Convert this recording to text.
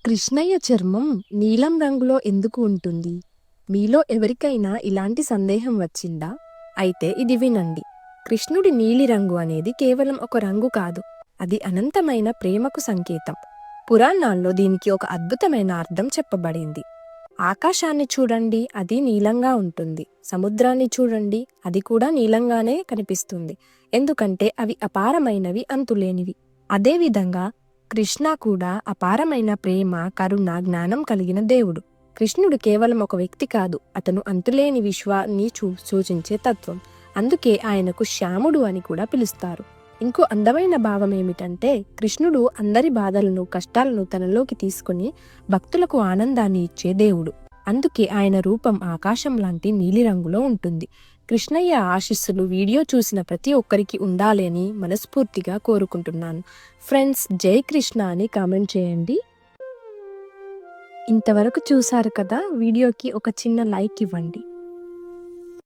కృష్ణయ్య చర్మం నీలం రంగులో ఎందుకు ఉంటుంది? మీలో ఎవరికైనా ఇలాంటి సందేహం వచ్చిందా? అయితే ఇది వినండి. కృష్ణుడి నీలిరంగు అనేది కేవలం ఒక రంగు కాదు. అది అనంతమైన ప్రేమకు సంకేతం. పురాణాల్లో దీనికి ఒక అద్భుతమైన అర్థం చెప్పబడింది. ఆకాశాన్ని చూడండి, అది నీలంగా ఉంటుంది. సముద్రాన్ని చూడండి, అది కూడా నీలంగానే కనిపిస్తుంది. ఎందుకంటే అవి అపారమైనవి, అంతులేనివి. అదేవిధంగా కృష్ణ కూడా అపారమైన ప్రేమ, కరుణ, జ్ఞానం కలిగిన దేవుడు. కృష్ణుడు కేవలం ఒక వ్యక్తి కాదు, అతను అంతులేని విశ్వాన్ని సూచించే తత్వం. అందుకే ఆయనకు శ్యాముడు అని కూడా పిలుస్తారు. ఇంకో అందమైన భావం ఏమిటంటే, కృష్ణుడు అందరి బాధలను, కష్టాలను తనలోకి తీసుకుని భక్తులకు ఆనందాన్ని ఇచ్చే దేవుడు. అందుకే ఆయన రూపం ఆకాశం లాంటి నీలిరంగులో ఉంటుంది. కృష్ణయ్య ఆశీస్సులు వీడియో చూసిన ప్రతి ఒక్కరికి ఉండాలి అని మనస్ఫూర్తిగా కోరుకుంటున్నాను. ఫ్రెండ్స్, జై కృష్ణ అని కామెంట్ చేయండి. ఇంతవరకు చూసారు కదా, వీడియోకి ఒక చిన్న లైక్ ఇవ్వండి.